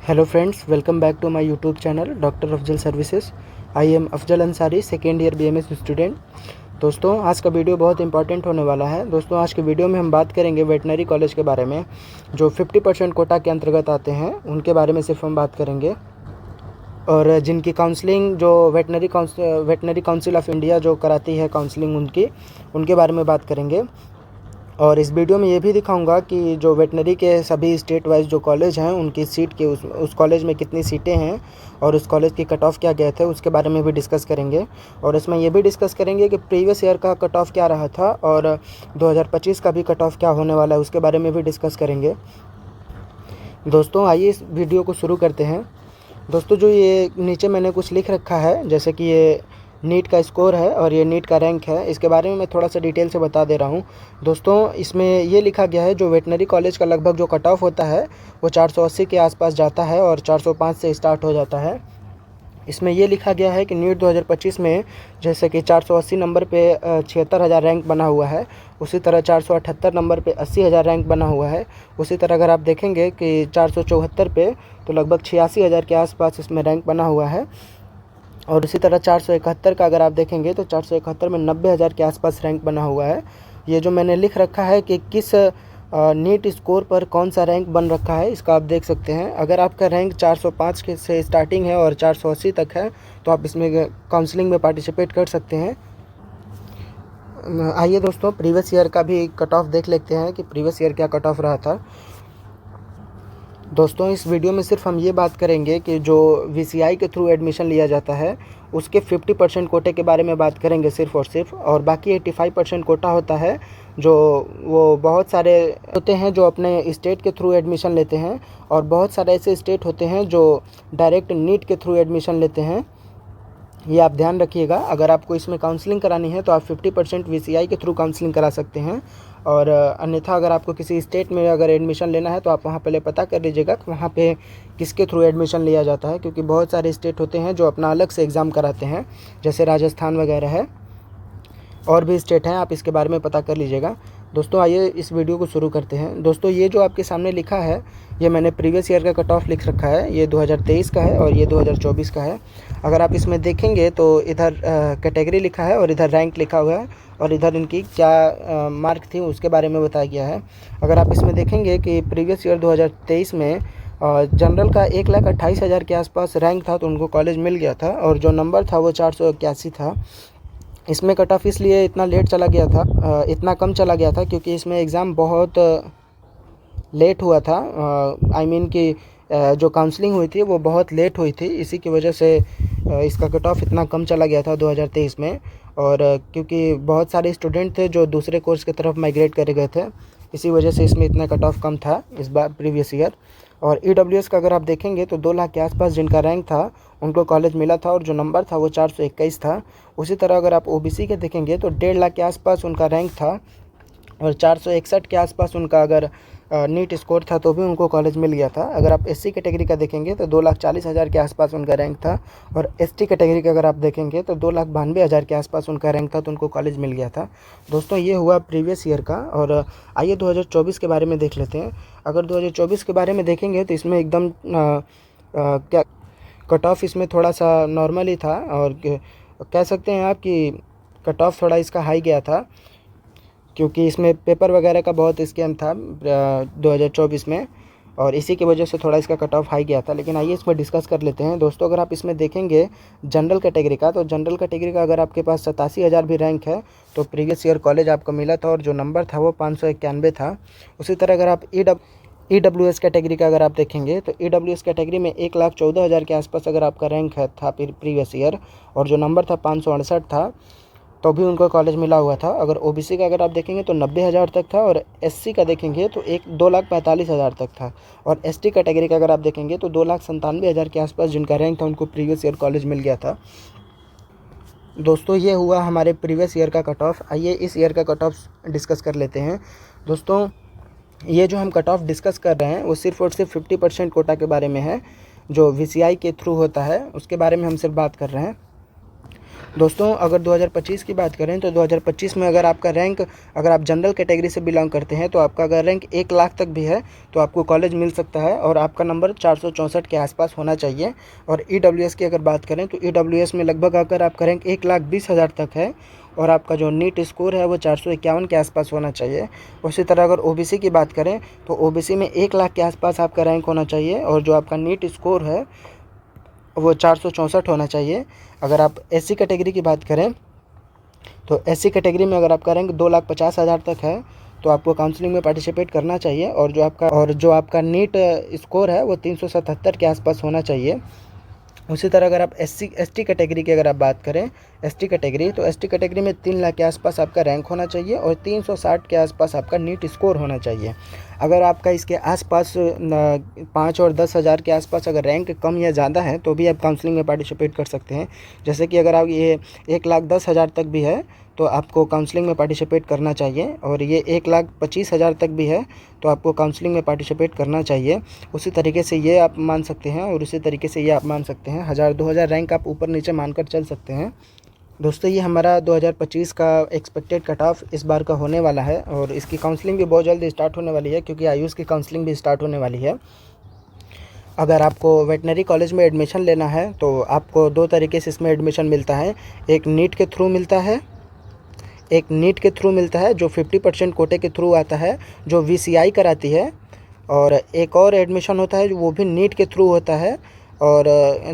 Hello friends, welcome back to my YouTube channel doctor Afzal services. I am Afzal Ansari, second year BMS student. दोस्तों, आज का video बहुत important होने वाला है। दोस्तों, आज के वीडियो में हम बात करेंगे वेटनरी कॉलेज के बारे में, जो 50% कोटा के अंतर्गत आते हैं उनके बारे में सिर्फ हम बात करेंगे। और जिनकी काउंसलिंग जो वेटनरी काउंसिल ऑफ इंडिया जो कराती है काउंसलिंग उनके बारे में बात करेंगे। और इस वीडियो में ये भी दिखाऊंगा कि जो वेटनरी के सभी स्टेट वाइज जो कॉलेज हैं उनकी सीट के उस कॉलेज में कितनी सीटें हैं और उस कॉलेज की कट ऑफ क्या गए थे, उसके बारे में भी डिस्कस करेंगे। और इसमें ये भी डिस्कस करेंगे कि प्रीवियस ईयर का कट ऑफ क्या रहा था और 2025 का भी कट ऑफ क्या होने वाला है, उसके बारे में भी डिस्कस करेंगे। दोस्तों, आइए इस वीडियो को शुरू करते हैं। दोस्तों, जो ये नीचे मैंने कुछ लिख रखा है, जैसे कि ये नीट का स्कोर है और ये नीट का रैंक है, इसके बारे में मैं थोड़ा सा डिटेल से बता दे रहा हूँ। दोस्तों, इसमें ये लिखा गया है जो वेटनरी कॉलेज का लगभग जो कट ऑफ होता है वो 480 के आसपास जाता है और 405 से स्टार्ट हो जाता है। इसमें ये लिखा गया है कि नीट 2025 में जैसे कि 480 नंबर पे 76,000 रैंक बना हुआ है, उसी तरह 478 नंबर पे 80,000 रैंक बना हुआ है। उसी तरह अगर आप देखेंगे कि 474 पे तो लगभग 86,000 के आसपास इसमें रैंक बना हुआ है। और उसी तरह 471 का अगर आप देखेंगे तो 471 में 90,000 के आसपास रैंक बना हुआ है। ये जो मैंने लिख रखा है कि किस नीट स्कोर पर कौन सा रैंक बन रखा है, इसका आप देख सकते हैं। अगर आपका रैंक 405 के से स्टार्टिंग है और 480 तक है तो आप इसमें काउंसलिंग में पार्टिसिपेट कर सकते हैं। आइए दोस्तों, प्रीवियस ईयर का भी कट ऑफ देख लेते हैं कि प्रीवियस ईयर क्या कट ऑफ रहा था। दोस्तों, इस वीडियो में सिर्फ हम ये बात करेंगे कि जो वीसीआई के थ्रू एडमिशन लिया जाता है उसके 50% कोटे के बारे में बात करेंगे सिर्फ और सिर्फ। और बाकी 85% कोटा होता है जो वो बहुत सारे होते हैं जो अपने स्टेट के थ्रू एडमिशन लेते हैं, और बहुत सारे ऐसे स्टेट होते हैं जो डायरेक्ट नीट के थ्रू एडमिशन लेते हैं। ये आप ध्यान रखिएगा। अगर आपको इसमें काउंसलिंग करानी है तो आप 50% वीसीआई के थ्रू काउंसलिंग करा सकते हैं। और अन्यथा अगर आपको किसी स्टेट में अगर एडमिशन लेना है तो आप वहाँ पहले पता कर लीजिएगा कि वहाँ पे किसके थ्रू एडमिशन लिया जाता है, क्योंकि बहुत सारे स्टेट होते हैं जो अपना अलग से एग्ज़ाम कराते हैं, जैसे राजस्थान वगैरह है, और भी स्टेट हैं, आप इसके बारे में पता कर लीजिएगा। दोस्तों, आइए इस वीडियो को शुरू करते हैं। दोस्तों, ये जो आपके सामने लिखा है ये मैंने प्रीवियस ईयर का कट ऑफ लिख रखा है। ये 2023 का है और ये 2024 का है। अगर आप इसमें देखेंगे तो इधर कैटेगरी लिखा है और इधर रैंक लिखा हुआ है और इधर इनकी क्या मार्क थी उसके बारे में बताया गया है। अगर आप इसमें देखेंगे कि प्रीवियस ईयर 2023 में जनरल का 1,28,000 के आसपास रैंक था तो उनको कॉलेज मिल गया था, और जो नंबर था वो 481 था। इसमें कट ऑफ इसलिए इतना लेट चला गया था, इतना कम चला गया था क्योंकि इसमें एग्ज़ाम बहुत लेट हुआ था। आई मीन कि जो काउंसलिंग हुई थी वो बहुत लेट हुई थी, इसी की वजह से इसका कट ऑफ इतना कम चला गया था 2023 में। और क्योंकि बहुत सारे स्टूडेंट थे जो दूसरे कोर्स की तरफ माइग्रेट करे गए थे, इसी वजह से इसमें इतना कट ऑफ कम था इस बार प्रीवियस ईयर। और ईडब्ल्यूएस का अगर आप देखेंगे तो 2 लाख के आसपास जिनका रैंक था उनको कॉलेज मिला था और जो नंबर था वो 421 था। उसी तरह अगर आप ओबीसी के देखेंगे तो 1.5 लाख के आसपास उनका रैंक था और 461 के आसपास उनका अगर नीट स्कोर था तो भी उनको कॉलेज मिल गया था। अगर आप एससी कैटेगरी का देखेंगे तो 2,40,000 के आसपास उनका रैंक था, और एसटी कैटेगरी का अगर आप देखेंगे तो 2,92,000 के आसपास उनका रैंक था तो उनको कॉलेज मिल गया था। दोस्तों, ये हुआ प्रीवियस ईयर का। और आइए 2024 के बारे में देख लेते हैं। अगर 2024 के बारे में देखेंगे तो इसमें एकदम क्या कट ऑफ इसमें थोड़ा सा नॉर्मल ही था, और कह सकते हैं आप कि कट ऑफ थोड़ा इसका हाई गया था क्योंकि इसमें पेपर वगैरह का बहुत स्कैम था 2024 में, और इसी की वजह से थोड़ा इसका कट ऑफ हाई गया था। लेकिन आइए इसमें डिस्कस कर लेते हैं। दोस्तों, अगर आप इसमें देखेंगे जनरल कैटेगरी का, तो जनरल कैटेगरी का अगर आपके पास 87,000 भी रैंक है तो प्रीवियस ईयर कॉलेज आपको मिला था और जो नंबर था वो 591 था। उसी तरह अगर आप ईडब्ल्यूएस कैटेगरी का अगर आप देखेंगे तो ईडब्ल्यूएस कैटेगरी में 1,14,000 के आसपास अगर आपका रैंक है था प्रीवियस ईयर, और जो नंबर था 568 था, तो भी उनको कॉलेज मिला हुआ था। अगर ओबीसी का अगर आप देखेंगे तो 90,000 तक था, और एससी का देखेंगे तो 2,45,000 तक था, और एसटी कैटेगरी का अगर आप देखेंगे तो 2,97,000 के आसपास जिनका रैंक था उनको प्रीवियस ईयर कॉलेज मिल गया था। दोस्तों, ये हुआ हमारे प्रीवियस ईयर का कट ऑफ। आइए इस ईयर का कट ऑफ डिस्कस कर लेते हैं। दोस्तों, ये जो हम कट ऑफ डिस्कस कर रहे हैं वो सिर्फ और सिर्फ 50% कोटा के बारे में है, जो वीसीआई के थ्रू होता है उसके बारे में हम सिर्फ बात कर रहे हैं। दोस्तों अगर 2025 की बात करें तो 2025 में अगर आपका रैंक, अगर आप जनरल कैटेगरी से बिलोंग करते हैं तो आपका अगर रैंक 1 लाख तक भी है तो आपको कॉलेज मिल सकता है और आपका नंबर 464 के आसपास होना चाहिए। और ईडब्ल्यूएस की अगर बात करें तो ईडब्ल्यूएस में लगभग अगर आपका रैंक 1,20,000 तक है और आपका जो नीट स्कोर है वो 451 के आसपास होना चाहिए। उसी तरह अगर ओबीसी की बात करें तो ओबीसी में 1 लाख के आसपास आपका रैंक होना चाहिए और जो आपका नीट स्कोर है वो 464 होना चाहिए। अगर आप एससी कैटेगरी की बात करें तो एससी कैटेगरी में अगर आपका रैंक 2,50,000 तक है तो आपको काउंसलिंग में पार्टिसिपेट करना चाहिए और जो आपका नीट स्कोर है वो 377 के आसपास होना चाहिए। उसी तरह अगर आप एसटी कैटेगरी की अगर आप बात करें एसटी कैटेगरी, तो एसटी कैटेगरी में 3 लाख के आसपास आपका रैंक होना चाहिए और 360 के आसपास आपका नीट स्कोर होना चाहिए। अगर आपका इसके आसपास 5 और 10,000 के आसपास अगर रैंक कम या ज़्यादा है तो भी आप काउंसलिंग में पार्टिसिपेट कर सकते हैं। जैसे कि अगर आप ये 1,10,000 तक भी है तो आपको काउंसलिंग में पार्टिसिपेट करना चाहिए और ये 1,25,000 तक भी है तो आपको काउंसलिंग में पार्टिसिपेट करना चाहिए। उसी तरीके से ये आप मान सकते हैं और उसी तरीके से ये आप मान सकते हैं 1,000-2,000 रैंक आप ऊपर नीचे मानकर चल सकते हैं। दोस्तों ये हमारा 2025 का एक्सपेक्टेड कट ऑफ इस बार का होने वाला है और इसकी काउंसलिंग भी बहुत जल्द स्टार्ट होने वाली है क्योंकि आयुष की काउंसलिंग भी स्टार्ट होने वाली है। अगर आपको वेटनरी कॉलेज में एडमिशन लेना है तो आपको 2 तरीके से इसमें एडमिशन मिलता है। एक नीट के थ्रू मिलता है जो 50% कोटे के थ्रू आता है जो वीसीआई कराती है, और एक और एडमिशन होता है वो भी नीट के थ्रू होता है और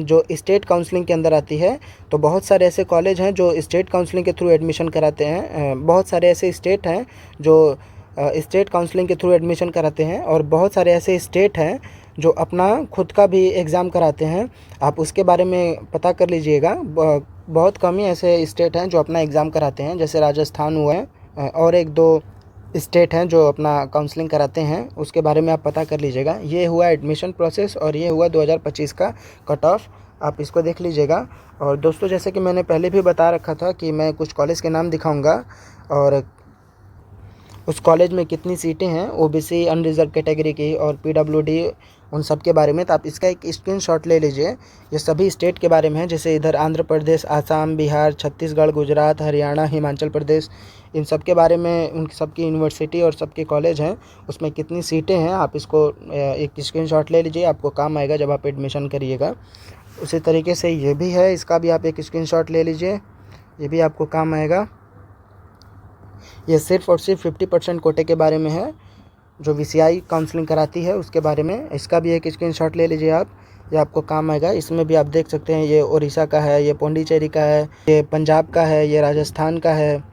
जो स्टेट काउंसलिंग के अंदर आती है। तो बहुत सारे ऐसे कॉलेज हैं जो स्टेट काउंसलिंग के थ्रू एडमिशन कराते हैं, बहुत सारे ऐसे स्टेट हैं जो स्टेट काउंसलिंग के थ्रू एडमिशन कराते हैं और बहुत सारे ऐसे स्टेट हैं जो अपना खुद का भी एग्ज़ाम कराते हैं। आप उसके बारे में पता कर लीजिएगा। बहुत कम ही ऐसे स्टेट हैं जो अपना एग्ज़ाम कराते हैं, जैसे राजस्थान हुआ है और 1-2 स्टेट हैं जो अपना काउंसलिंग कराते हैं, उसके बारे में आप पता कर लीजिएगा। ये हुआ एडमिशन प्रोसेस और ये हुआ 2025 का कट ऑफ, आप इसको देख लीजिएगा। और दोस्तों जैसे कि मैंने पहले भी बता रखा था कि मैं कुछ कॉलेज के नाम दिखाऊंगा और उस कॉलेज में कितनी सीटें हैं ओबीसी अनरिजर्व कैटेगरी की और पीडब्ल्यूडी उन सब के बारे में, तो आप इसका एक स्क्रीनशॉट ले लीजिए। ये सभी स्टेट के बारे में है, जैसे इधर आंध्र प्रदेश, आसाम, बिहार, छत्तीसगढ़, गुजरात, हरियाणा, हिमाचल प्रदेश, इन सब के बारे में उन सबकी यूनिवर्सिटी और सबके कॉलेज हैं, उसमें कितनी सीटें हैं। आप इसको एक स्क्रीनशॉट ले लीजिए, आपको काम आएगा जब आप एडमिशन करिएगा। उसी तरीके से ये भी है, इसका भी आप एक स्क्रीनशॉट ले लीजिए, ये भी आपको काम आएगा। ये सिर्फ़ और सिर्फ 50% कोटे के बारे में है जो वीसीआई काउंसलिंग कराती है उसके बारे में। इसका भी एक स्क्रीनशॉट ले लीजिए आप, ये आपको काम आएगा। इसमें भी आप देख सकते हैं ये उड़ीसा का है, ये पौंडीचेरी का है, ये पंजाब का है, ये राजस्थान का है,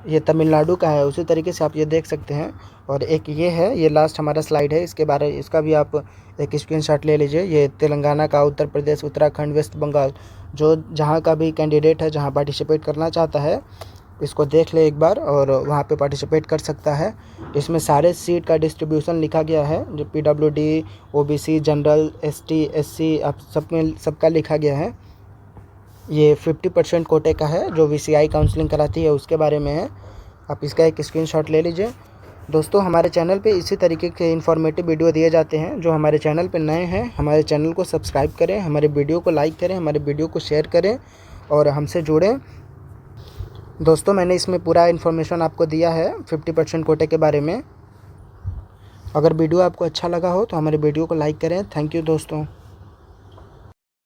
ये तमिलनाडु का है। उसी तरीके से आप ये देख सकते हैं। और एक ये है, ये लास्ट हमारा स्लाइड है, इसका भी आप एक स्क्रीनशॉट ले लीजिए। ये तेलंगाना का, उत्तर प्रदेश, उत्तराखंड, वेस्ट बंगाल, जो जहाँ का भी कैंडिडेट है जहाँ पार्टिसिपेट करना चाहता है इसको देख ले एक बार और वहाँ पे पार्टिसिपेट कर सकता है। इसमें सारे सीट का डिस्ट्रीब्यूशन लिखा गया है, जो PWD, OBC, general, ST, SC, आप सब में सबका लिखा गया है। ये 50% कोटे का है जो वीसीआई काउंसलिंग कराती है उसके बारे में है। आप इसका एक स्क्रीनशॉट ले लीजिए। दोस्तों हमारे चैनल पे इसी तरीके के इन्फॉर्मेटिव वीडियो दिए जाते हैं। जो हमारे चैनल पे नए हैं हमारे चैनल को सब्सक्राइब करें, हमारे वीडियो को लाइक करें, हमारे वीडियो को शेयर करें और हमसे जुड़ें। दोस्तों मैंने इसमें पूरा इन्फॉर्मेशन आपको दिया है 50% कोटे के बारे में। अगर वीडियो आपको अच्छा लगा हो तो हमारे वीडियो को लाइक करें। थैंक यू दोस्तों।